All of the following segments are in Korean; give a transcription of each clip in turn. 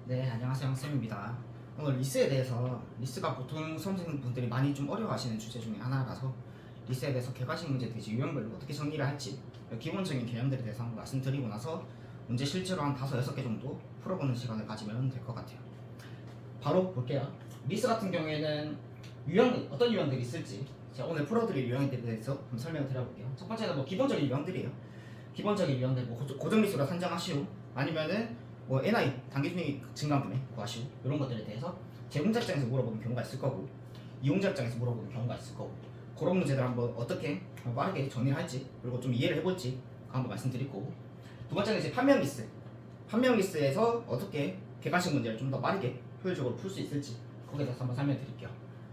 네, 안녕하세요. 쌤입니다. 오늘 리스에 대해서 리스가 보통 수험생분들이 많이 좀 어려워하시는 주제 중에 하나라서 리스에 대해서 객관식 문제들이 유형별로 어떻게 정리를 할지 기본적인 개념들에 대해서 한번 말씀드리고 나서 문제 실제로 한 5, 6개 정도 풀어보는 시간을 가지면 될 것 같아요. 바로 볼게요. 리스 같은 경우에는 어떤 유형들이 있을지 제가 오늘 풀어드릴 유형들에 대해서 한번 설명을 드려볼게요. 첫 번째는 뭐 기본적인 유형들이에요. 기본적인 유형들 뭐 고정리수라 산정하시오 아니면은 뭐 NI 단기순위 증가금액 구하시오 이런 것들에 대해서 제공자 입장에서 물어보는 경우가 있을 거고 이용자 입장에서 물어보는 경우가 있을 거고 그런 문제들 한번 어떻게 빠르게 정리를 할지 그리고 좀 이해를 해볼지 한번 말씀드릴 거고 두 번째는 이제 판명 리스에서 어떻게 객관식 문제를 좀 더 빠르게 효율적으로 풀 수 있을지 거기에 대해서 한번 설명드릴게요.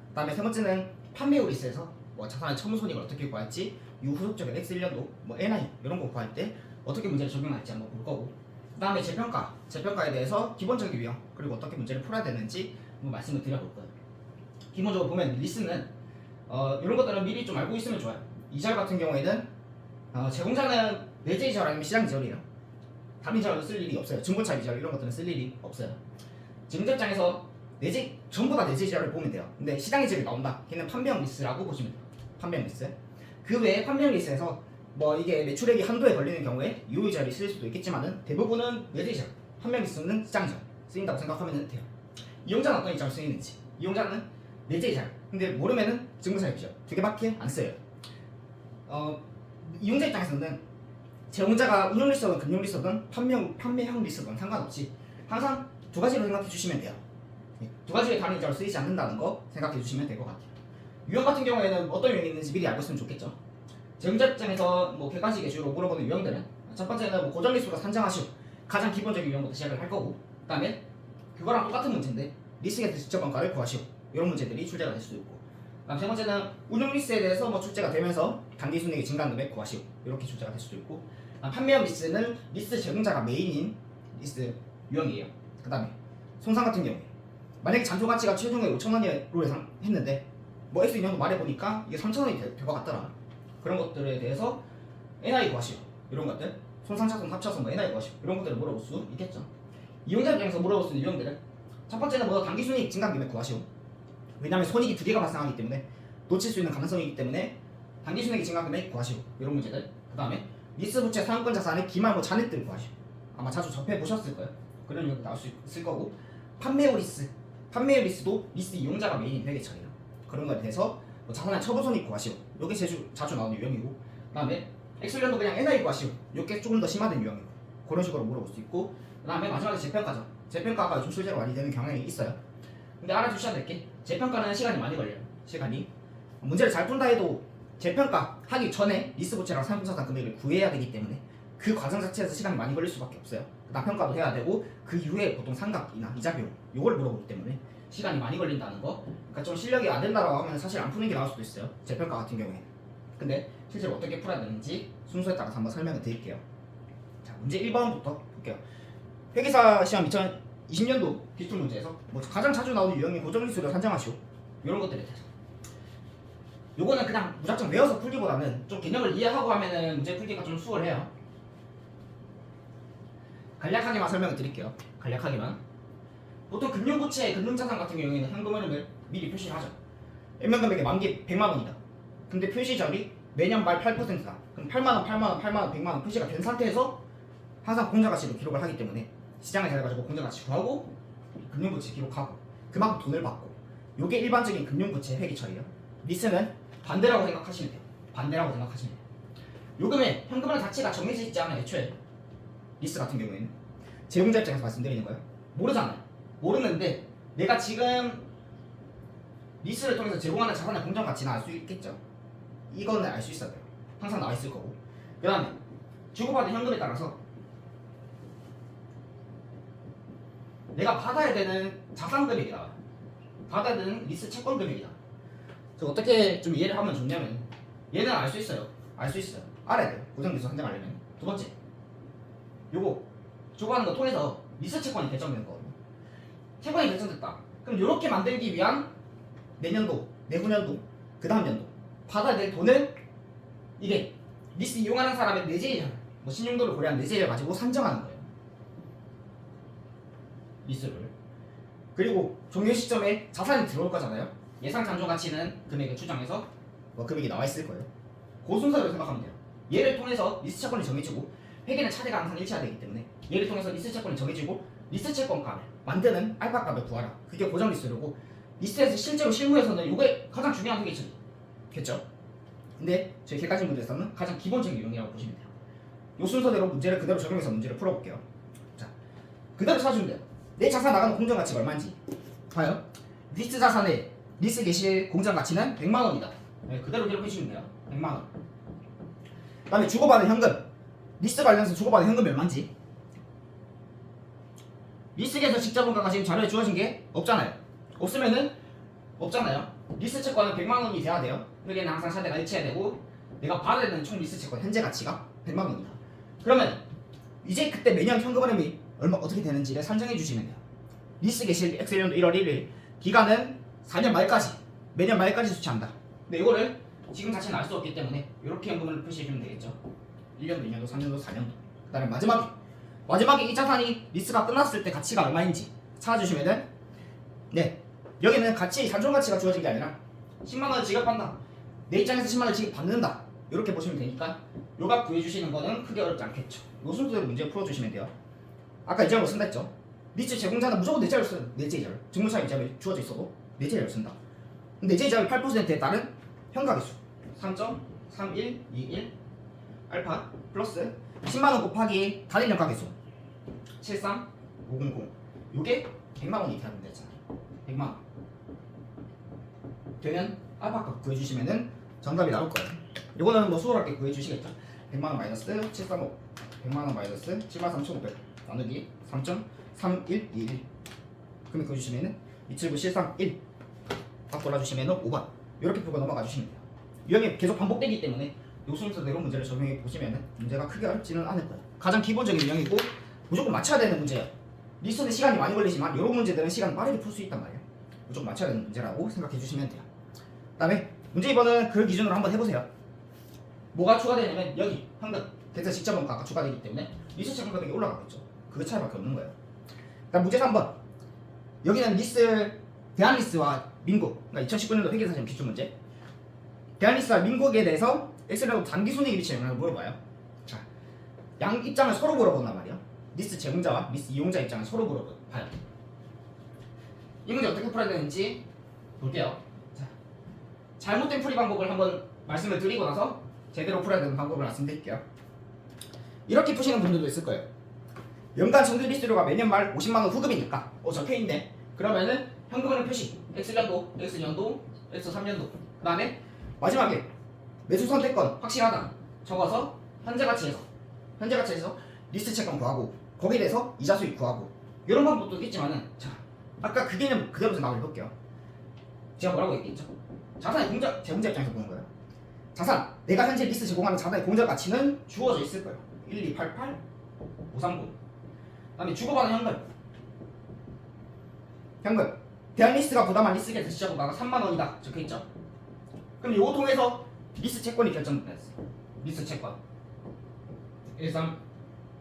그 다음에 세 번째는 판매 후 리스에서 뭐 자산의 처분손익을 어떻게 구할지 이후 후속적인 X1년도 뭐 NI 이런 거 구할 때 어떻게 문제를 적용할지 한번 볼 거고 그 다음에 재평가에 대해서 기본적인 유형 그리고 어떻게 문제를 풀어야 되는지 한번 말씀을 드려볼 거예요. 기본적으로 보면 리스는 이런 것들은 미리 좀 알고 있으면 좋아요. 이절 같은 경우에는 제공자는 내재 이절 아니면 시장 이절이에요. 다른 이절은 쓸 일이 없어요. 증권차 이절 이런 것들은 쓸 일이 없어요. 증자 입장에서 전부 다 내재 이절을 보면 돼요. 근데 시장 이절이 나온다. 걔는 판매형 리스라고 보시면 돼요. 판매형 리스. 그 외에 판매형 리스에서 뭐 이게 매출액이 한도에 걸리는 경우에 유효이자를 쓸 수도 있겠지만은 대부분은 내재이자, 판매형 리스는 시장이자 쓰인다고 생각하면 돼요. 이용자는 어떤 이자를 쓰이는지. 이용자는 내재이자. 근데 모르면은 증권사입이죠. 두 개밖에 안 써요. 이용자 입장에서는 제공자가 운용 리스든 금융 리스든 판매형 리스든 상관없이 항상 두 가지로 생각해 주시면 돼요. 두 가지의 다른 이자로 쓰이지 않는다는 거 생각해 주시면 될 것 같아요. 유형 같은 경우에는 어떤 유형이 있는지 미리 알고 있으면 좋겠죠. 제공자 입장에서 뭐 객관식에 주로 물어보는 유형들은 첫 번째는 뭐 고정리수로 산정하시오. 가장 기본적인 유형부터 시작을 할 거고 그 다음에 그거랑 똑같은 문제인데 리스에서 직접 원가를 구하시오. 이런 문제들이 출제가 될 수도 있고 그다음 세 번째는 운용 리스에 대해서 뭐 출제가 되면서 단기순이익 증가금액 구하시오. 이렇게 출제가 될 수도 있고 판매형 리스는 리스 제공자가 메인인 리스 유형이에요. 그 다음에 손상 같은 경우에 만약에 잔존 가치가 최종에 5,000원으로 예상했는데 뭐 X2년도 말해보니까 이게 3,000원이 될 것 같더라. 그런 것들에 대해서 NI 구하시오. 이런 것들 손상차손 합쳐서 뭐 NI 구하시오. 이런 것들을 물어볼 수 있겠죠. 이용자 입장에서 물어볼 수 있는 유형들은 첫 번째는 뭐 단기순이익 증가금액 구하시오. 왜냐하면 손익이 두 개가 발생하기 때문에 놓칠 수 있는 가능성이기 때문에 단기순이익 증가금액 구하시오. 이런 문제들. 그 다음에 리스 부채 사용권 자산의 기말 뭐 잔액들을 구하시오. 아마 자주 접해보셨을 거예요. 그런 유형도 나올 수 있을 거고 판매 후 리스도 리스 이용자가 메인인 회계처리예요. 그런 거에 대해서 뭐 자산의 처분손익 구하시오. 이게 자주 나오는 유형이고 그 다음에 X년도 그냥 NI 구하시오. 이게 조금 더 심화된 유형이고 그런 식으로 물어볼 수 있고 그 다음에 마지막에 재평가죠. 재평가가 요즘 출제가 많이 되는 경향이 있어요. 근데 알아두셔야 될 게 재평가는 시간이 많이 걸려요. 문제를 잘 푼다 해도 재평가 하기 전에 리스 부채랑 사용자산 금액을 구해야 되기 때문에 그 과정 자체에서 시간이 많이 걸릴 수밖에 없어요. 나평가도 해야 되고 그 이후에 보통 상각이나 이자 비용 요걸 물어보기 때문에 시간이 많이 걸린다는 거. 그러니까 좀 실력이 안 된다고 하면 사실 안 푸는 게 나을 수도 있어요. 재평가 같은 경우에. 근데 실제로 어떻게 풀어야 되는지 순서에 따라서 한번 설명을 드릴게요. 자, 문제 1번부터 볼게요. 회계사 시험 2020년도 기출 문제에서 뭐 가장 자주 나오는 유형이 고정리수를 산정하시오. 이런 것들에 대해서. 요거는 그냥 무작정 외워서 풀기보다는 좀 개념을 이해하고 하면은 문제 풀기가 좀 수월해요. 간략하게만 설명을 드릴게요. 간략하게만. 보통 금융부채, 금융자산 같은 경우에는 현금 흐름을 미리 표시를 하죠. 액면금액의 만기 100만원이다. 근데 표시절이 매년 말 8%다. 그럼 8만원, 8만원, 8만원, 100만원 표시가 된 상태에서 항상 공정가치로 기록을 하기 때문에 시장에 잘해가지고 공정가치 구하고 금융부채 기록하고 그만큼 돈을 받고 요게 일반적인 금융부채 회계처리예요. 리스는 반대라고 생각하시면 돼요. 요금에 현금흐름 자체가 정해져 있지 않아요. 애초에 리스 같은 경우에는 제공자 입장에서 말씀드리는 거예요. 모르는데 내가 지금 리스를 통해서 제공하는 자산의 공정 가치는 알 수 있겠죠. 이거는 알 수 있어야 돼요. 항상 나와 있을 거고. 그 다음에 주고받은 현금에 따라서 내가 받아야 되는 자산 금액이 나와요. 받아야 되는 리스 채권 금액이다. 그래서 어떻게 좀 이해를 하면 좋냐면 얘는 알 수 있어요. 알아야 돼요. 고정리수 산정하려면. 두 번째, 요거 주고받는 거 통해서 리스 채권이 결정되는 거거든요. 채권이 결정됐다. 그럼 요렇게 만들기 위한 내년도, 내후년도, 그 다음 연도 받아야 될 돈을 이게 리스 이용하는 사람의 내재율, 뭐 신용도를 고려한 내재율을 가지고 산정하는 거예요. 리스를. 그리고 종료 시점에 자산이 들어올 거잖아요. 예상 잔존 가치는 금액을 추정해서 뭐 금액이 나와 있을 거예요. 그 순서대로 생각하면 돼요. 얘를 통해서 리스 채권이 정해지고 회계는 차례가 항상 일치해야 되기 때문에 얘를 통해서 리스 채권이 정해지고 리스 채권 값을 만드는 알파 값을 구하라. 그게 고정 리스료고 리스에서 실제로 실무에서는 이게 가장 중요한 회계처리겠죠. 근데 저희 객관식 문제에서는 가장 기본적인 유형이라고 보시면 돼요. 이 순서대로 문제를 그대로 적용해서 문제를 풀어볼게요. 자, 그대로 찾으면 돼요. 내 자산 나가는 공정 가치가 얼마인지 봐요. 리스 자산의 리스 개시 공정 가치는 100만 원이다. 네, 그대로 기록해 주시면 돼요. 100만 원. 그다음에 주고받은 현금. 리스 관련해서 주고받은 현금이 얼마인지. 리스에서 직접 원가가 지금 자료에 주어진 게 없잖아요. 없잖아요. 리스 채권은 100만 원이 돼야 돼요. 여기는 항상 차대가 일치해야 되고 내가 받아야 되는 총 리스 채권 현재 가치가 100만 원이다. 그러면 이제 그때 매년 현금 흐름이 얼마 어떻게 되는지를 산정해 주시면 돼요. 리스 개시 엑셀연도 1월 1일 기간은 4년 말까지 매년 말까지 수치한다. 근데 이거를 지금 자체는 알 수 없기 때문에 이렇게 현금을 표시해 주면 되겠죠. 1년도, 2년도, 3년도, 4년도. 그다음에 마지막에 이 자산이 리스가 끝났을 때 가치가 얼마인지 찾아주시면은 네 여기는 가치 잔존 가치가 주어진 게 아니라 10만 원을 지급한다. 내 입장에서 10만 원을 지급받는다. 이렇게 보시면 되니까 요 값 구해주시는 거는 크게 어렵지 않겠죠. 요 순서대로 문제 풀어주시면 돼요. 아까 이자로 쓴다 했죠. 리스 제공자는 무조건 내재를 써요. 내재이자를 증무차 이자율이 주어져 있어도 내재이자를 쓴다. 내재이자율 8%에 따른 현가계수 3.3121 알파 플러스 10만원 곱하기 단일 현가계수 73500 요게 100만원이 돼야 된다 했잖아요. 100만원 되면 알파 값 구해주시면은 정답이 나올 거예요. 요거는 뭐 수월하게 구해주시겠죠. 100만원 마이너스 735 100만원 마이너스 73,500 나누기 3.3121 그러면 구해주시면은 279731 값 골라주시면은 5번 이렇게 풀고 넘어가 주시면 돼요. 유형이 계속 반복되기 때문에 요 순서대로 문제를 적용해 보시면은 문제가 크게 어렵지는 않을 거예요. 가장 기본적인 유형이고 무조건 맞춰야 되는 문제예요. 리스는 시간이 많이 걸리지만 이런 문제들은 시간 빠르게 풀 수 있단 말이에요. 무조건 맞춰야 되는 문제라고 생각해 주시면 돼요. 그다음에 문제 2번은 그 기준으로 한번 해보세요. 뭐가 추가되냐면 여기 현금 대체 직접 원가가 추가되기 때문에 리스 채권 가격이 올라가겠죠. 그 차이밖에 없는 거예요. 그다음 문제 3번 여기는 리스 대한리스와 민국 그러니까 2019년도 회계사실 기출 문제 대한리스와 민국에 대해서 엑셀하고 단기순이익 비치 영향을 물어봐요. 자, 양 입장을 서로 물어본단 말이에요. 리스 제공자와 리스 이용자 입장을 서로 물어봐요. 이 문제 어떻게 풀어야 되는지 볼게요. 자, 잘못된 풀이 방법을 한번 말씀을 드리고 나서 제대로 풀어야 되는 방법을 말씀드릴게요. 이렇게 푸시는 분들도 있을 거예요. 연간 정규 리스료가 매년 말 50만원 후급이니까 적혀있네. 그러면은 현금흐름 표시 X년도, X년도, X3년도 그 다음에 마지막에 매수 선택권 확실하다 적어서 현재 가치에서 리스 채권 구하고 거기에 대해서 이자 수익 구하고 이런 방법도 있겠지만은 자 아까 그 개념 그대로 생각을 해볼게요. 제가 뭐라고 얘기했죠? 자산의 제공자 입장에서 보는 거예요. 자산 내가 현재 리스 제공하는 자산의 공적 가치는 주어져 있을 거예요. 1288 539 그다음에 주고받은 현금 대한리스가 부담한 리스계에서 시작보다가 3만원이다 적혀있죠. 그럼 요거 통해서 리스 채권이 결정됐어요. 리스 채권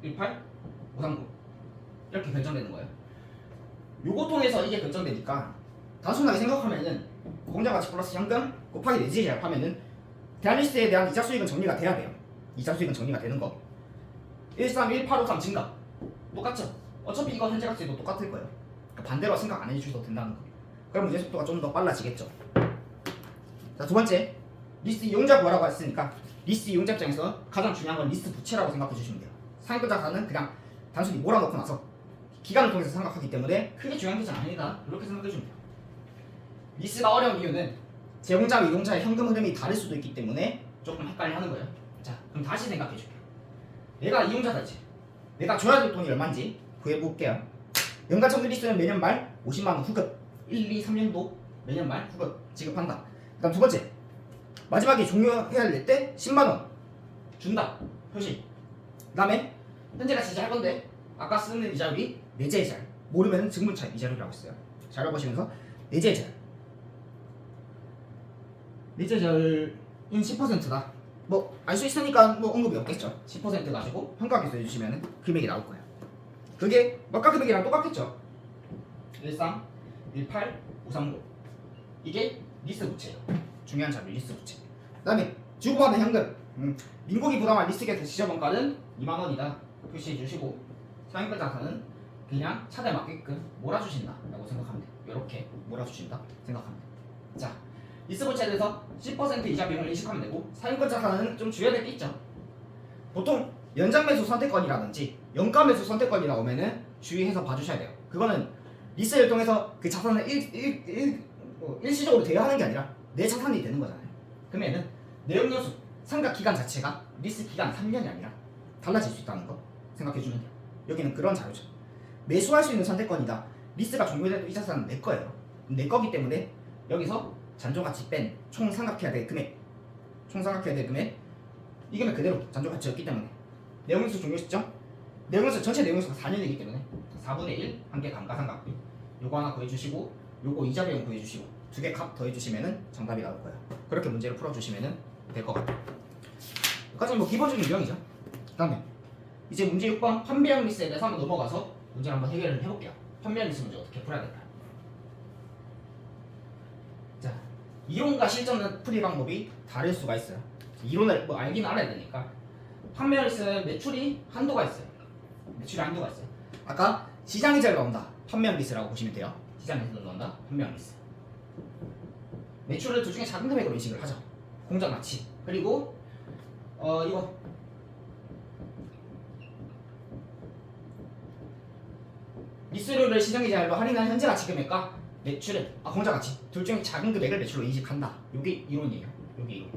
1318 539 이렇게 결정되는 거예요. 요거 통해서 이게 결정되니까 단순하게 생각하면은 공정가치 플러스 현금 곱하기 내지를 하면은 대한리스에 대한 이자 수익은 정리가 돼야 돼요. 이자 수익은 정리가 되는 거 131853 증가 똑같죠? 어차피 이거 현재 가치도 똑같을 거예요. 그러니까 반대로 생각 안 해주셔도 된다는 거. 그럼 문제 속도가 좀 더 빨라지겠죠. 자, 두 번째 리스 이용자 구하라고 했으니까 리스 이용자 입장에서 가장 중요한 건 리스 부채라고 생각해 주시면 돼요. 상위권 자산은 그냥 단순히 몰아넣고 나서 기간을 통해서 생각하기 때문에 크게 중요한 것은 아니다. 이렇게 생각해 주면 돼요. 리스가 어려운 이유는 제공자와 이용자의 현금 흐름이 다를 수도 있기 때문에 조금 헷갈려 하는 거예요. 자, 그럼 다시 생각해 줄게요. 내가 이용자다 이제. 내가 줘야 될 돈이 얼마인지 구해볼게요. 연간 정규 리스는 매년 말 50만원 후급 1, 2, 3년도 매년 말 후급 지급한다. 그 다음 두 번째 마지막에 종료해야 될 때 10만원 준다 표시. 그 다음에 현재 가치 이자 할 건데 아까 쓰는 이자율이 내재이자율 모르면 증문차 이자율이라고 했어요. 잘 알아보시면서 내재이자율 내재이자율은 10%다. 뭐 알 수 있으니까 뭐 언급이 없겠죠. 10% 가지고 현가계수 해주시면 금액이 나올 거예요. 그게 아까 금액이랑 똑같겠죠. 13, 18, 530 이게 리스 부채예요. 중요한 자료 리스 부채. 그 다음에 주고받은 현금 민국이 부담한 리스켓 지저분가는 2만원이다 표시해 주시고 사용권 자산은 그냥 차대에 맞게끔 몰아주신다 라고 생각하면 돼요. 이렇게 몰아주신다 생각하면 돼요. 자, 리스 부채에 대해서 10% 이자 비용을 인식하면 되고 사용권 자산은 좀 주의해야 될 게 있죠. 보통 연장 매수 선택권이라든지 연가 매수 선택권이 나오면은 주의해서 봐주셔야 돼요. 그거는 리스를 통해서 그 자산을 일시적으로 대여하는 게 아니라 내 자산이 되는 거잖아요. 그러면은 내용연수 상각 기간 자체가 리스 기간 3년이 아니라 달라질 수 있다는 거 생각해주면 돼요. 여기는 그런 자료죠. 매수할 수 있는 선택권이다. 리스가 종료돼도 이 자산은 내 거예요. 내 거기 때문에 여기서 잔존가치 뺀 총 상각해야 될 금액, 이거는 그대로 잔존가치였기 때문에 내용연수 종료 시점, 내용연수 전체 내용연수가 4년이기 때문에 4분의 1 한 개 감가상각비 요거 하나 구해주시고 요거 이자 비용 구해주시고 두 개 값 더해주시면은 정답이 나올 거예요. 그렇게 문제를 풀어주시면은 될 것 같아요. 여기까지는 뭐 기본적인 유형이죠. 그 다음에 이제 문제 6번 판매형 리스에 대해서 한번 넘어가서 문제를 한번 해결을 해볼게요. 판매형 리스 문제 어떻게 풀어야 될까요? 자, 이론과 실전은 풀이 방법이 다를 수가 있어요. 이론을 뭐 알긴 알아야 되니까 판매형 리스는 매출이 한도가 있어요. 아까 시장이자를 넣는다. 판매형 리스라고 보시면 돼요. 시장에서 넣는다. 판매형 리스. 매출을 둘 중에 작은 금액으로 인식을 하죠. 공정 가치. 그리고 이거 리스료를 시장이자로 할인한 현재 가치 금액과 매출을 공정 가치 둘 중에 작은 금액을 매출로 인식한다. 요게 이론이에요. 요게 이론.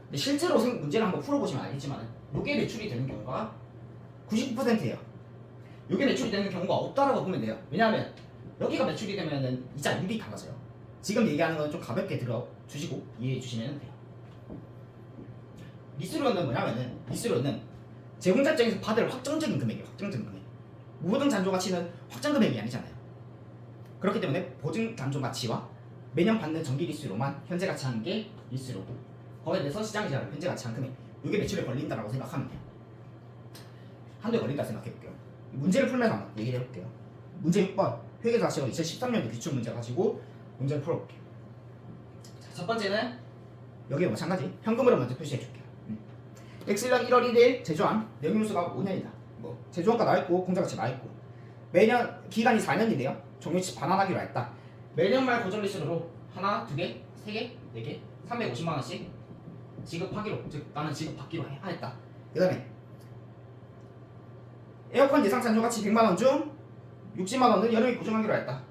근데 실제로 문제를 한번 풀어보시면 알겠지만 요게 매출이 되는 경우가 99%예요. 요게 매출이 되는 경우가 없다라고 보면 돼요. 왜냐하면 여기가 매출이 되면은 이자율이 달라져요. 지금 얘기하는 건 좀 가볍게 들어주시고 이해해 주시면 돼요. 리스료는 뭐냐면은 리스료는 제공자 입장에서 받을 확정적인 금액이에요. 확정적인 금액. 모든 잔존 가치는 확정 금액이 아니잖아요. 그렇기 때문에 보증 잔존 가치와 매년 받는 정기 리스료만 현재 가치한 게 리스료고 거기에 대해서 시장이자를 현재 가치한 금액 이게 매출에 걸린다라고 생각하면 돼요. 한도에 걸린다 생각해볼게요. 문제를 풀면서 한번 얘기를 해볼게요. 문제 6번 회계자식은 2013년도 기출 문제 가지고 문제를 풀어볼게요. 자, 첫 번째는 여기에 마찬가지 현금으로 먼저 표시해줄게요. 엑셀런 1월 1일 제조한 내용연수가 5년이다. 뭐 제조원가 나와있고 공정가치 나와있고 매년 기간이 4년인데요. 종료치 반환하기로 했다. 매년 말 고정 리스로 하나, 두 개, 세 개, 네 개, 350만 원씩 지급하기로 즉 나는 지급받기로 하였다. 그 다음에 에어컨 예상 잔존가치 100만 원 중 60만 원은 여름에 고정하기로 했다.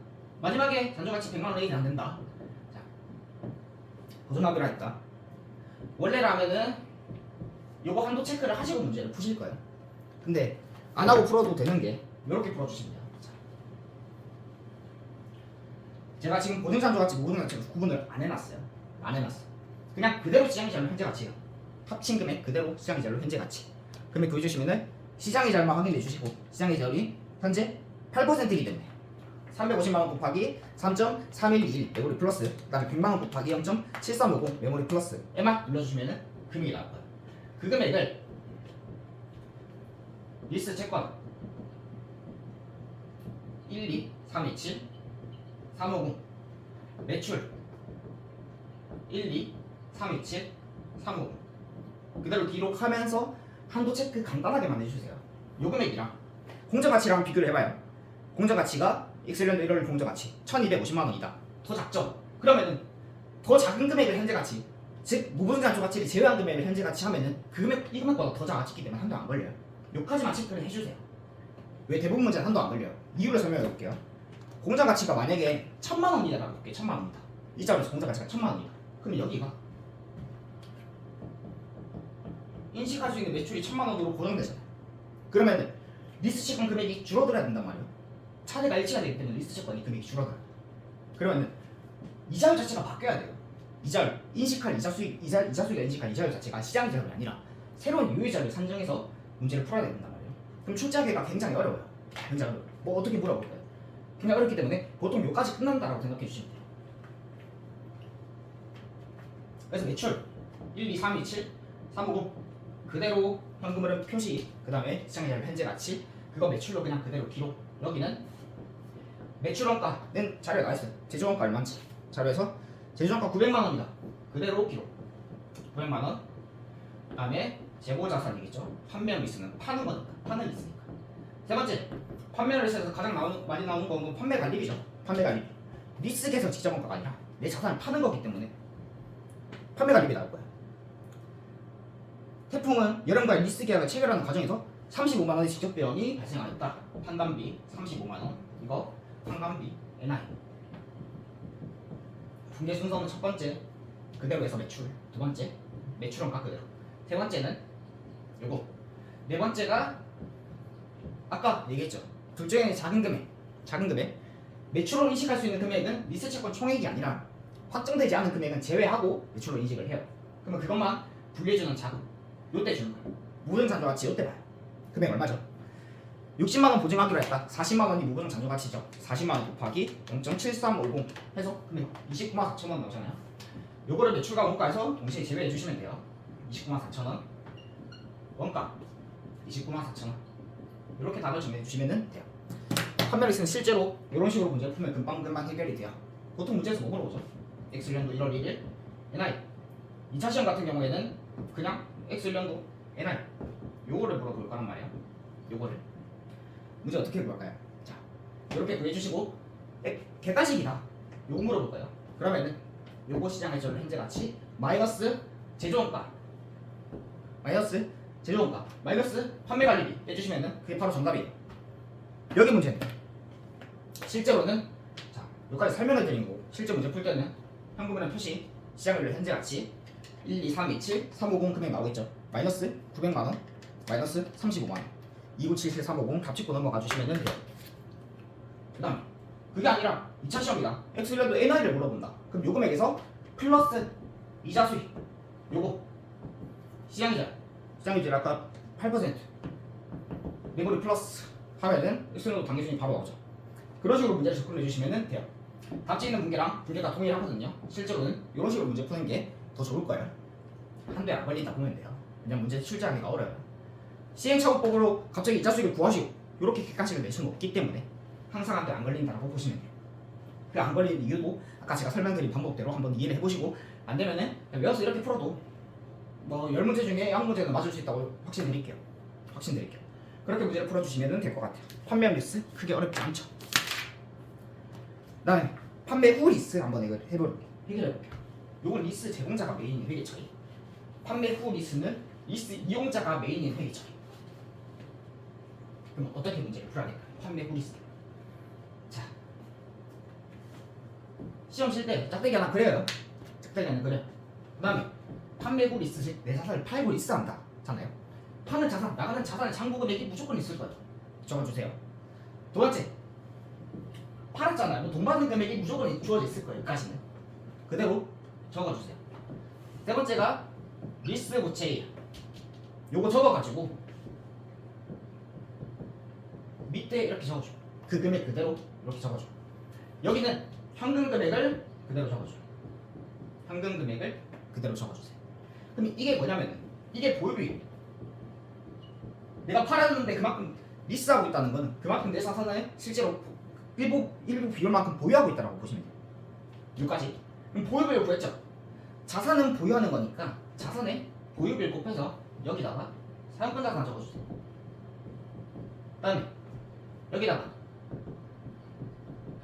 마지막에 잔존가치 100만 원 이상 안 된다. 자, 고정하기로 했다. 원래라면은 요거 한도 체크를 하시고 문제를 푸실 거예요. 근데 안 하고 풀어도 되는 게 이렇게 풀어주시면 돼요. 자, 제가 지금 보증 잔존가치 모든 가치로 구분을 안 해놨어요. 그냥 그대로 시장이자료 현재 가치예요. 합친 금액 그대로 시장이자료 현재 가치. 금액 구해주시면은 시장이자료만 확인해 주시고 시장이자료이 현재 8%이기 때문에 350만 원 곱하기 3.311 메모리 플러스 그다음에 100만 원 곱하기 0.7350 메모리 플러스에만 눌러주시면은 금액이 나올 거예요. 그 금액을 리스트 채권 1, 2, 3, 2, 7, 350 매출 1, 2, 3, 2, 7, 350 그대로 기록하면서 한도 체크 간단하게만 해주세요. 요 금액이랑 공정가치랑 비교를 해봐요. 공정가치가 엑셀런드 1월 공정가치 1250만 원이다. 더 작죠? 그러면은 더 작은 금액을 현재 가치 즉 무보증 잔존 가치를 제외한 금액을 현재 가치 하면은 그 금액 이 금액보다 더 작아지기 때문에 한도 안 걸려요. 요까지만 체크를 해주세요. 왜 대부분 문제는 한도 안 걸려요? 이유를 설명해 볼게요. 공정 가치가 만약에 1000만 원이다라고 볼게요. 1000만 원이다. 이 자료에서 공정 가치가 1000만 원이다. 그럼 여기가 인식할 수 있는 매출이 1000만 원으로 고정되잖아요. 그러면은 리스트 채권 금액이 줄어들어야 된단 말이에요. 차례가 일치가 되기 때문에 리스트 채권이 금액이 줄어들어요. 그러면은 이자율 자체가 바뀌어야 돼요. 이자율 인식할 이자 수익 이자수익을 인식할 이자율 자체가 시장 이자율이 아니라 새로운 유효이자를 산정해서 문제를 풀어야 된단 말이에요. 그럼 출제하기가 굉장히 어려워요. 굉장히 어려워요. 뭐 어떻게 물어볼까요? 굉장히 어렵기 때문에 보통 요까지 끝난다라고 생각해 주시면 돼요. 그래서 매출 1, 2, 3, 2, 7, 350 그대로 현금흐름 표시 그 다음에 시장이자율 현재 가치 그거 매출로 그냥 그대로 기록 여기는 매출원가는 자료에 나와있어요. 제조원가 얼마인지 자료에서 제조원가 900만원이다 그대로 기록. 900만원. 그 다음에 재고자산이겠죠. 판매 리스는 파는 거니까, 파는 리스니까. 세 번째, 판매 리스에서 가장 많이 나오는 건 판매 관리비죠. 판매 관리비. 리스 계속 직접 원가가 아니라 내 자산을 파는 거기 때문에 판매 관리비 나올 거야. 태풍은 여름과 리스 계약을 체결하는 과정에서 35만원의 직접 비용이 발생하였다. 판관비 35만원. 이거 판관비 NI. 분계 순서는 첫 번째 그대로 해서 매출, 두 번째 매출원가 그대로, 세 번째는 요거, 네 번째가 아까 얘기했죠. 둘 중에 작은 금액. 매출로 인식할 수 있는 금액은 리스 채권 총액이 아니라 확정되지 않은 금액은 제외하고 매출로 인식을 해요. 그러면 그것만 분리해주는 자금, 요때 주는 거예요. 무등장조가치 요때 봐요. 금액 얼마죠? 60만원 보증하기로 했다. 40만원이 무등장조가치죠. 40만원 곱하기 0.7350 해서 금액 29만 4천원 나오잖아요. 요거를 매출과 원가에서 동시에 제외해 주시면 돼요. 29만 4천원, 원가 29만 4천원. 이렇게 답을 정리해 주시면 돼요. 판매 리스는 실제로 이런 식으로 문제를 풀면 금방 해결이 돼요. 보통 문제에서 뭐 물어보죠? X년도 1월 1일 NI. 2차 시험 같은 경우에는 그냥 X년도 NI 요거를 물어볼 거란 말이에요. 요거를 문제 어떻게 구할까요? 자, 이렇게 구해주시고 객관식이다. 요거 물어볼 거예요. 그러면은 요거 시장 회전 현재 가치 마이너스 제조원가 마이너스 제조원가 마이너스 판매 관리비 빼주시면은 그게 바로 정답이에요. 여기 문제는 실제로는 자 여기까지 설명을 드린 거고 실제 문제 풀 때는 현금은행 표시 시장을 현재 가치 1, 2, 3, 2, 7, 350 금액 나오겠죠. 마이너스 900만원 마이너스 35만원 2977, 350 답짓고 넘어가 주시면 돼요. 그 다음에 그게 아니라 2차 시험이다. X년도 NI를 물어본다. 그럼 요 금액에서 플러스 이자 수익 요거 시장이자 아까 8% 메모리 플러스 하면은 X년도 당기순이 바로 나오죠. 그런 식으로 문제를 접근해 주시면 돼요. 답지 있는 분계랑 분계가 동일하거든요. 실제로는 이런 식으로 문제 푸는 게 더 좋을 거예요. 한도에 안 걸린다 보면 돼요. 왜냐면 문제 출제하기가 어려워요. 시행착오법으로 갑자기 이자 수익을 구하시고 이렇게 객관식을 낼 수는 없기 때문에 항상 한도에 안 걸린다고 보시면 돼요. 그 안 걸리는 이유도 아까 제가 설명드린 방법대로 한번 이해를 해보시고 안 되면은 그냥 외워서 이렇게 풀어도 뭐 10문제 중에 1문제는 맞을 수 있다고 확신드릴게요. 그렇게 문제를 풀어주시면 될 것 같아요. 판매 리스 크게 어렵지 않죠. 다음에 판매 후 리스 한번 해결해볼게요. 요건 리스 제공자가 메인인 회계 처리. 판매 후 리스는 리스 이용자가 메인인 회계 처리. 그럼 어떻게 문제를 풀어야 될까요? 판매 후 리스. 자, 시험 칠 때 짝대기 하나 그려요. 그 다음에 판매 후 리스 내 자산을 팔고 리스한다 잖아요. 파는 자산, 나가는 자산의 잔고 금액이 무조건 있을 거예요. 적어주세요. 두 번째, 팔았잖아요. 뭐 돈 받는 금액이 무조건 주어져 있을 거예요. 여기까지는 그대로 적어주세요. 세 번째가 리스 부채. 요거 적어가지고 밑에 이렇게 적어줘. 그 금액 그대로 이렇게 적어줘. 여기는 현금 금액을 그대로 적어줘. 현금 금액을 그대로 적어주세요. 그럼 이게 뭐냐면은 이게 보유비예요. 내가 팔았는데 그만큼 리스하고 있다는 거는 그만큼 내 자산을 실제로 일부 비율만큼 보유하고 있다고 보시면 돼요. 여기까지. 그럼 보유비를 구했죠. 자산은 보유하는 거니까 자산에 보유비를 곱해서 여기다가 사용권 자산 적어주세요. 그다음에 여기다가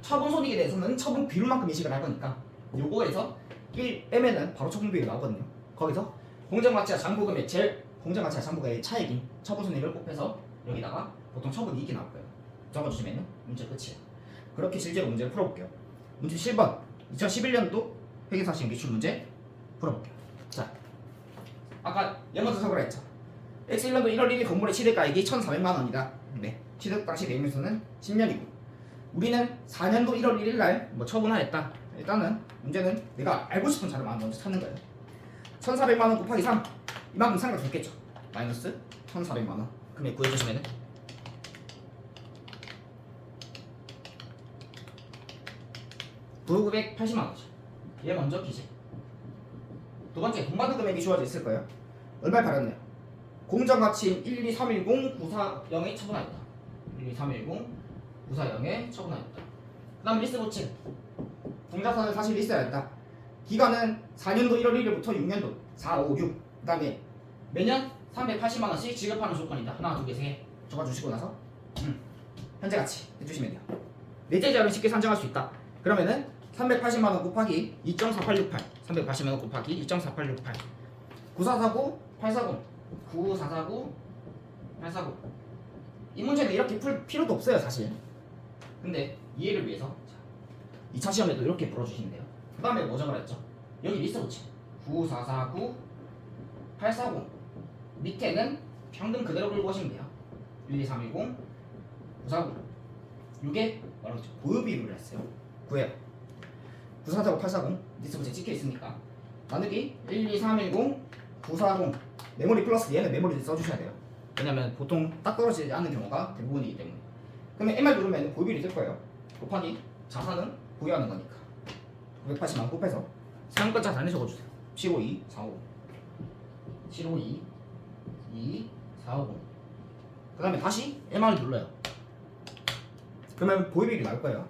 처분 손익에 대해서는 처분 비율만큼 인식을 할 거니까 요거에서 1 빼면은 바로 처분 비율이 나오거든요. 거기서 공정가치와 잔고금액 제일 공정가치와 잔고금액의 차익인 처분 손익을 곱해서 여기다가 보통 처분 이익이 나올 거예요. 적어주시면 문제 끝이에요. 그렇게 실제로 문제를 풀어볼게요. 문제 7번 2011년도 회계사 시험 기출 문제 풀어볼게요. 자, 아까 연거수 적으라 했죠. X1년도 1월 1일 건물의 취득가액이 1,400만 원이다. 네, 취득 당시 내용에서는 10년이고 우리는 4년도 1월 1일 날 뭐 처분하였다. 일단은 문제는 내가 알고 싶은 자료만 먼저 찾는 거예요. 1,400만 원 곱하기 3 이만큼 상가 줬겠죠. 마이너스 1,400만 원 금액 구해주시면은 980만 원이죠. 얘 먼저 기재. 두 번째 돈 받은 금액이 주어져 있을 거예요. 얼마를 받았네요. 공정가치인 12310 940에 처분하였다. 12310 940에 처분하였다. 다음 리스트 부채. 동자산은 사실 있어야 했다. 기간은 4년도 1월 1일부터 6년도 4, 5, 6. 그 다음에 매년 380만원씩 지급하는 조건이다. 하나, 두 개, 세 개 적어주시고 나서 현재 가치 해주시면 돼요. 넷째 자료는 쉽게 산정할 수 있다. 그러면은 380만원 곱하기 2.4868 380만원 곱하기 2.4868 9449 840 9449 840 이 문제는 이렇게 풀 필요도 없어요 사실. 근데 이해를 위해서 2차 시험에도 이렇게 풀어주시면 돼요. 그 다음에 뭐 적으랬죠? 여기 리스트 붙이 9449 840 밑에는 평균 그대로 끌고 오시면 돼요. 12310 949 이게 뭐라고 했죠? 보유 비율을 했어요. 구해요. 9449 840 리스트 붙이 찍혀 있으니까 나누기 12310 940 메모리 플러스 얘는 메모리 써주셔야 돼요. 왜냐면 보통 딱 떨어지지 않는 경우가 대부분이기 때문에. 그러면 MR 누르면 보유 비율이 뜰 거예요. 곱하기 자산은 보유하는 거니까 980만 곱해서 사용권 자산을 적어주세요. 752 450 752 2 450 그 다음에 다시 MR을 눌러요. 그러면 보유 비율이 나올 거예요.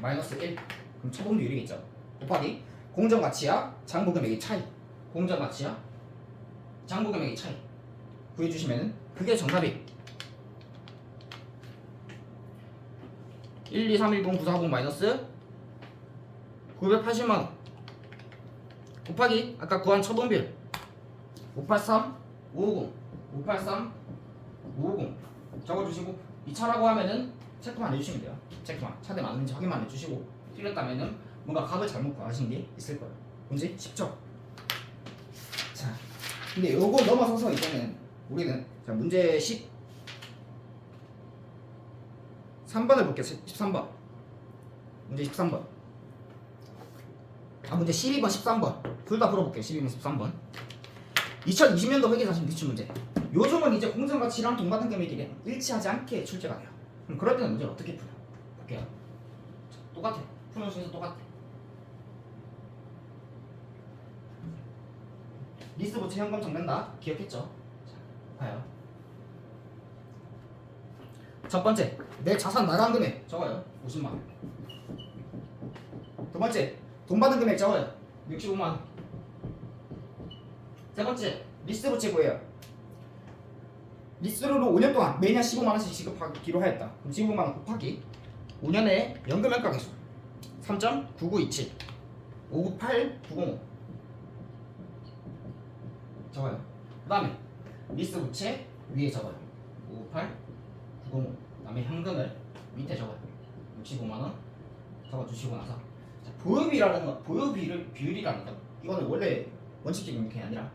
마이너스 1 그럼 처분 비율이겠죠. 곱하기 공정가치와 장부금액의 차이 공정가치와 장부금액의 차이 구해주시면은 그게 정답이에요. 12310 940 마이너스 980만원 곱하기 아까 구한 처분비율 583 550 583 550 적어주시고 2차라고 하면은 체크만 해주시면 돼요. 체크만 차대 맞는지 확인만 해주시고 틀렸다면은 뭔가 값을 잘못 구하신 게 있을 거예요. 문제 쉽죠? 자, 근데 요거 넘어서서 이제는 우리는 자 문제 13번을 볼게요. 13번 문제 13번 문제 12번 13번 둘 다 풀어볼게요. 12번 13번 2020년도 회계사실 기출 문제. 요즘은 이제 공정가치랑 동반된 금액이 일치하지 않게 출제가 돼요. 그럼 그럴 때는 문제를 어떻게 풀어요? 볼게요. 자, 똑같아. 푸는 순서 똑같아. 리스트 부채 현금 적는다. 기억했죠? 자, 봐요. 첫 번째, 내 자산 나간 금액 적어요. 50만원. 두 번째, 돈 받은 금액 적어요. 65만원. 세 번째, 리스트 부채 구해요. 리스트로 5년 동안 매년 15만원씩 지급하기로 하였다. 그럼 15만원 곱하기 5년의 연금 현가계수 3.9927 598 905 적어요. 그 다음에 리스트 부채 위에 적어요. 598 905 그 다음에 현금을 밑에 적어요. 65만원 적어주시고 나서 자, 보유비라는 거, 비율이라는 거 이거는 원래 원칙적인 게 아니라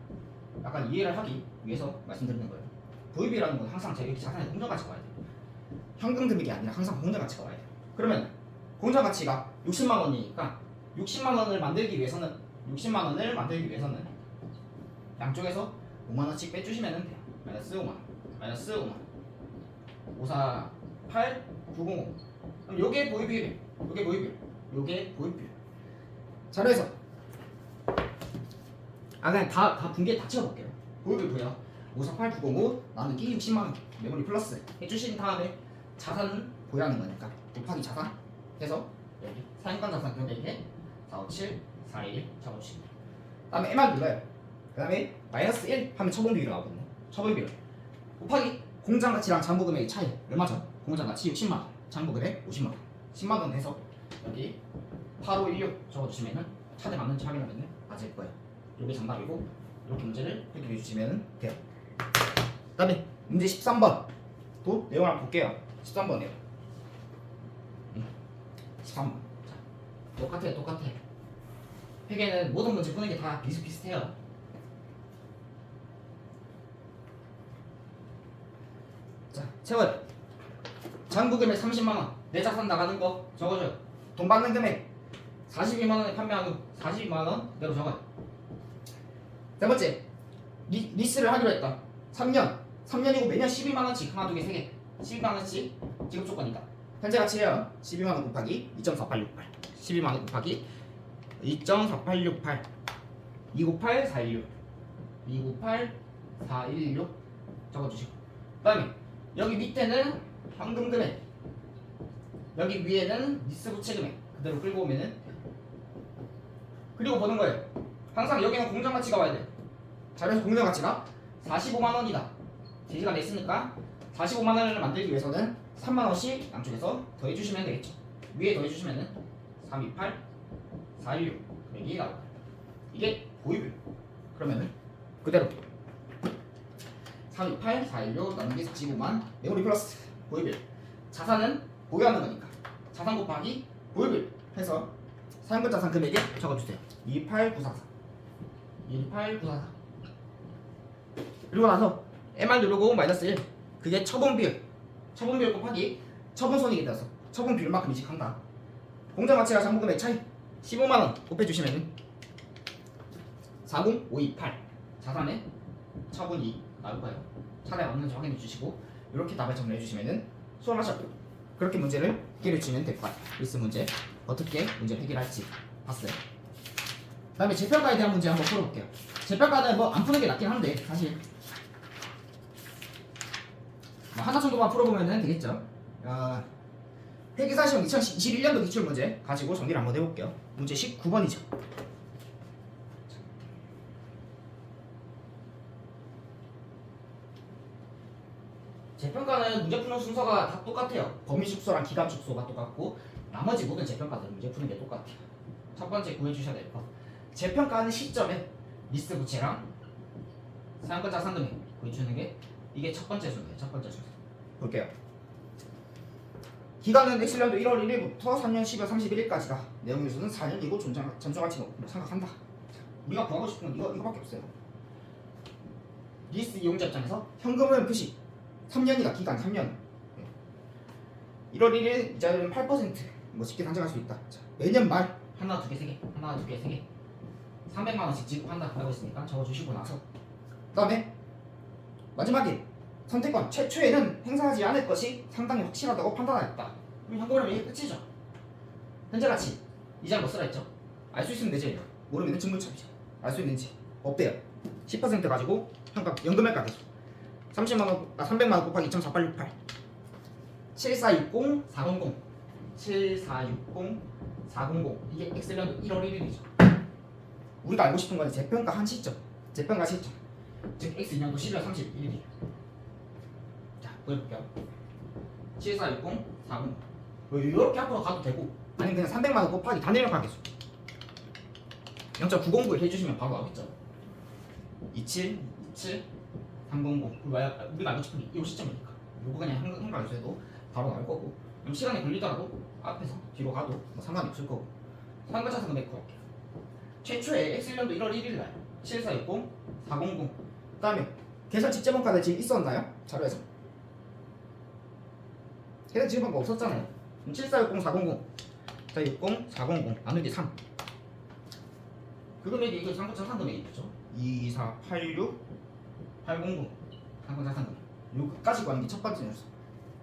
약간 이해를 하기 위해서 말씀드리는 거예요. 보유비라는 건 항상 제 이렇게 자산의 공정가치가 와야 돼요. 현금 금액이 아니라 항상 공정가치가 와야 돼요. 그러면 공정가치가 60만원이니까 60만원을 만들기 위해서는 양쪽에서 5만원씩 빼주시면 돼요. 마이너스 5만원 마이너스 5만원 548 905 그럼 요게 보유비율 요게 보유비율. 자 그래서 그냥 다 분개 다 채워볼게요. 보유비율 구해요. 548 905 나누기 60만원 메모리 플러스 해주신 다음에 자산은 보유하는 거니까 곱하기 자산 해서 여기 사용권 자산 금액에 457 411 적어주시고 그 다음에 MR 눌러요. 그 다음에 마이너스 1 하면 처분 비율이 나오거든요. 처분 비율 곱하기 공장가치랑 장부금액의 차이 얼마죠? 공장가치 60만원 장부금액 50만원 10만원 해서 여기 8516 적어주시면은 차대 맞는지 확인하면 맞을 거예요. 이게 정답이고 이렇게 문제를 해결해 주시면 돼요. 그 다음에 문제 13번 또 내용을 한번 볼게요. 13번이에요. 13번 자, 똑같아. 회계는 모든 문제 푸는 게 다 비슷비슷해요. 자, 채워요. 장부금액 30만원 내 자산 나가는 거 적어줘요. 돈 받는 금액 42만원에 판매한 후 42만원 내로 적어요. 세 번째 리스를 하기로 했다. 3년이고 매년 12만원씩 하나 두개 세개 12만원씩 지급 조건이다. 현재 가치예요. 12만원 곱하기 2.4868 12만원 곱하기 2.4868 298 416 298 416 적어주시고 그 다음에 여기 밑에는 현금 금액 여기 위에는 리스 부채금액 그대로 끌고 오면은 그리고 보는 거예요. 항상 여기는 공정 가치가 와야 돼. 자, 그래서 공정 가치가 45만 원이다. 제시가 됐으니까 45만 원을 만들기 위해서는 3만 원씩 양쪽에서 더해 주시면 되겠죠. 위에 더해 주시면은 328 416 여기 나올 거예요. 이게 보유율. 그러면은 그대로 328 416 나누기 45만 메모리 플러스 보유율. 자산은 보유하는 거니까 자산 곱하기 보유율 해서 사용권 자산 금액에 적어주세요. 28944 28944 그리고 나서 MR 누르고 마이너스 1 그게 처분 비율 곱하기 처분 손익이 되어서 처분 비율만큼 인식한다. 공정 가치와 장부 금액 차이 15만 원 곱해주시면은 40528 자산에 처분이 나올 거예요. 차례 맞는지 확인해 주시고 이렇게 답을 정리해 주시면은 수험하셨고 그렇게 문제를 해결해 주시면 될 것 같아요. 리스 문제 어떻게 문제를 해결할지 봤어요. 그다음에 재평가에 대한 문제 한번 풀어볼게요. 재평가는 뭐 안 푸는 게 낫긴 한데 사실 하나 정도만 풀어보면 되겠죠. 회계사시험 2021년도 기출 문제 가지고 정리를 한번 해볼게요. 문제 19번이죠. 재평가는 문제 푸는 순서가 다 똑같아요. 범위 축소랑 기간 축소가 똑같고 나머지 모든 재평가들은 문제 푸는 게 똑같아요. 첫 번째 구해주셔야 될 거. 재평가하는 시점에 리스 부채랑 사용권 자산 금액 구해주는 게 이게 첫 번째 순서예요. 첫 번째 순서. 볼게요. 기간은 X년도 1월 1일부터 3년 12월 31일까지다. 내용 요소는 4년이고 전초가치는 생각한다. 우리가 구하고 싶은 건 이거밖에 없어요. 리스 이용자 입장에서 현금을 표시 3년이다. 기간 3년. 1월 1일 이자율은 8%. 뭐 쉽게 단정할 수 있다. 자, 매년 말 하나, 두 개, 세 개, 하나, 두 개, 세 개. 300만 원씩 지급한다고 했으니까 적어주시고 나서 그다음에 마지막에 선택권 최초에는 행사하지 않을 것이 상당히 확실하다고 판단하였다. 그럼 현금을 이게 끝이죠. 현재 가치 이자를 뭐 쓰라 했죠? 알 수 있으면 되죠. 모르면 증문첩이죠. 알 수 있는지 없대요. 10% 가지고 연금액 계수 30만 원, 300만 원 곱하기 2.4868 7460 400 7460 400 이게 엑셀년도 1월 1일이죠. 우리가 알고 싶은 건 재평가 한 시점, 재평가 시점 즉 X년도 12월 31일이에요. 자, 보여볼게요. 7460 400 이렇게 앞으로 가도 되고 아니면 그냥 300만 원 곱하기 단일력 계수 0.909를 해주시면 바로 나오겠죠. 27 27 300 우리가 알고 싶은 게 이 시점이니까 이거 그냥 한가해서 해도 바로 나올 거고 그럼 시간이 걸리더라도 앞에서 뒤로 가도 뭐 상관이 없을 거고 상관 자산 금액 구할게요. 최초에 X년도 1월 1일날 7460 400 그 다음에 계산 직제본 카드 지금 있었나요? 자료에서 계산 직제본 거 없었잖아요. 그럼 7460 400 자 60 400 나누기 3 그 금액이 이거 상관 자산 금액이겠죠. 2486 800 상관 자산 금액 요까지 구하는 게 첫 번째 녀석.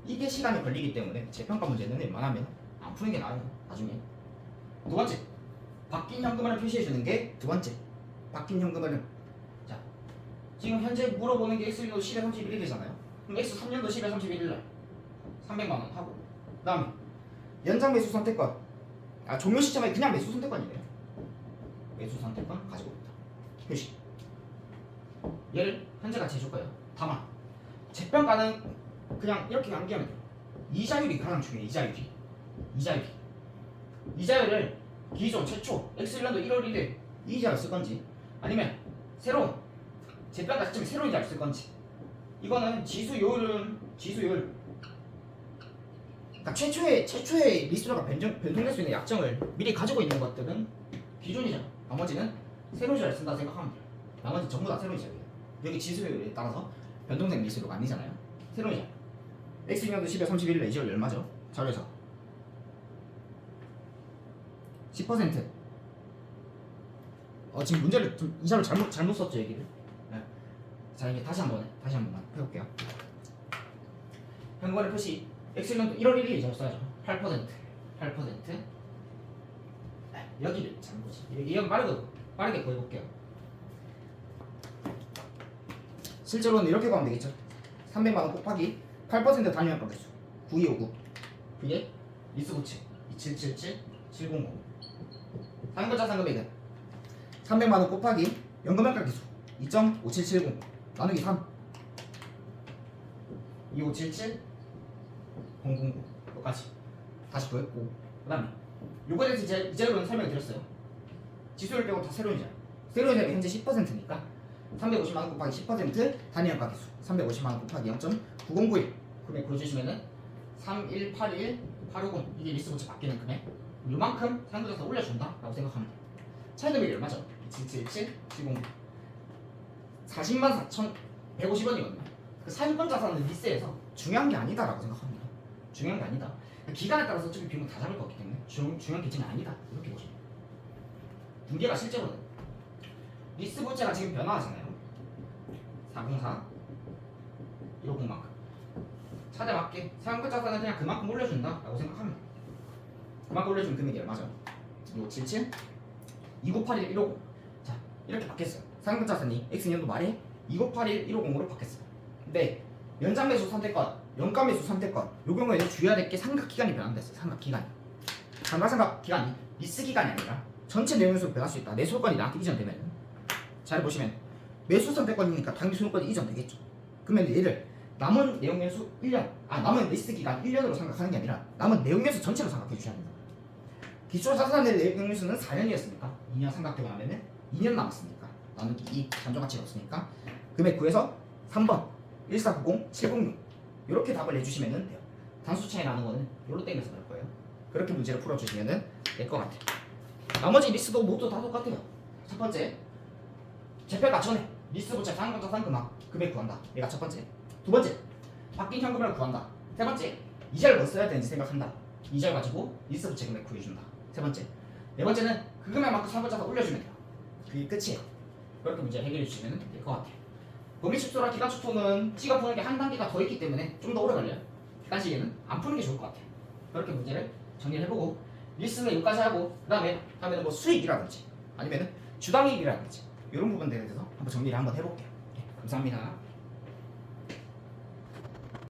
이게 시간이 걸리기 때문에 재평가 문제는 웬만하면 안 푸는 게 나아요. 나중에 두 번째 바뀐 현금을 표시해 주는 게 두 번째. 바뀐 현금을 자 지금 현재 물어보는 게 X년도 10월 31일이잖아요. 그럼 X 3년도 10월 31일날 300만 원 하고 그다음에 연장 매수 선택권 종료 시점에 그냥 매수 선택권이래요. 매수 선택권 가지고 있다. 표시. 얘를 현재 가치 해줄 거예요. 다만 재평가는 그냥 이렇게 암기하면 돼요. 이자율이 가장 중요해요. 이자율을 기존 최초 X년도 1월 1일 이자를 쓸 건지 아니면 새로운 재평가 시점에 새로운 이자를 쓸 건지 이거는 지수요율 그러니까 최초의 리스트가 변동될 수 있는 약정을 미리 가지고 있는 것들은 기존이잖아. 나머지는 새로운 이자를 쓴다 생각하면 돼요. 나머지 전부 다 새로운 이자예요. 여기 지수요율에 따라서 변동된 리스트가 아니잖아요. 새로운 이자 X년도 10월 31일에 이자율 얼마죠? 자료에서 10% 지금 문제를 좀 이자를 잘못 썼죠 얘기를. 네. 자 이게 다시 한번 해볼게요. 현금화를 표시 X년도 1월 1일 이자를 써야죠. 8% 네, 여기를 잘못이 이건 빠르게 보여볼게요. 실제로는 이렇게 가면 되겠죠. 300만 원 곱하기 8% 단위학과 개수 9259 그게 리스 부채 2777 700 상금자 상금액은 300만원 곱하기 연금평가 기수 2.5770 나누기 3 2577 009 여기까지 다시 구했고 그 다음에 요거에 대해서 이제로는 설명을 드렸어요. 지수를 빼고 다 세로이잖아요. 세로이자가 현재 10%니까 350만원 곱하기 10% 단위연가 기수 350만원 곱하기 0.9091 금액 보여주시면은 3181850 이게 리스 부채 바뀌는 금액 요만큼 상금자산 올려준다 라고 생각하면 돼요. 차이금액이 얼마죠? 2777 709 404,150원이거든요. 그 상금자산은 리스에서 중요한 게 아니다 라고 생각합니다. 중요한 게 아니다. 기간에 따라서 어차피 비용은 다 잡을 거기 때문에 중요한 계층이 아니다 이렇게 보시면 돼요. 문제가 실제로는 리스 부채가 지금 변화하잖아요. 404 150만큼 차대 맞게 상금자산은 그냥 그만큼 올려준다 라고 생각하면 돼요. 그만큼 올려준 금액이 얼마죠? 2577 2981 150 자 이렇게 바뀌었어요. 상금자산이 X년도 말에 2981 150으로 바뀌었어요. 근데 연장 매수 선택권, 연가 매수 선택권 요 경우에는 주의해야 될 게 상각 기간이 변환됐어요. 상각 기간이 상각 기간이 리스 기간이 아니라 전체 내용에서 변할 수 있다. 내 소유권이 나한테 이전되면 잘 보시면 매수 선택권이니까 당연히 소유권이 이전되겠죠. 그러면 얘를 남은 내용 연수 1년 남은 리스 기간 1년으로 생각하는 게 아니라 남은 내용 연수 전체로 생각해 주셔야 합니다. 기초자산의 내용 연수는 4년이었으니까 2년 생각되고 나면은 2년 남았으니까 나누기 2 잠정가치가 없으니까 금액 구해서 3번 1490 706 이렇게 답을 내주시면 돼요. 단수 차이 나는 거는 요로 땡겨서 그럴 거예요. 그렇게 문제를 풀어주시면 될 것 같아요. 나머지 리스도 모두 다 똑같아요. 첫 번째 재평가 전에 리스 부채 상금자산 금액 구한다. 얘가 첫 번째. 두 번째 바뀐 현금을 구한다. 세 번째 이자를 뭐 써야 되는지 생각한다. 이자를 가지고 리스 부채 금액 구해준다. 세 번째. 네 번째는 그 금액만큼 상금자산 올려주면 돼요. 그게 끝이에요. 그렇게 문제 해결해 주시면 될 것 같아요. 범위축소랑 기간축소는 C가 푸는 게 한 단계가 더 있기 때문에 좀 더 오래 걸려요. 객관식에는 안 푸는 게 좋을 것 같아요. 그렇게 문제를 정리를 해보고 리스는 여기까지 하고 그 다음에 뭐 수익이라든지 아니면은 주당이익이라든지 이런 부분들에 대해서 한번 정리를 한번 해볼게요. 감사합니다.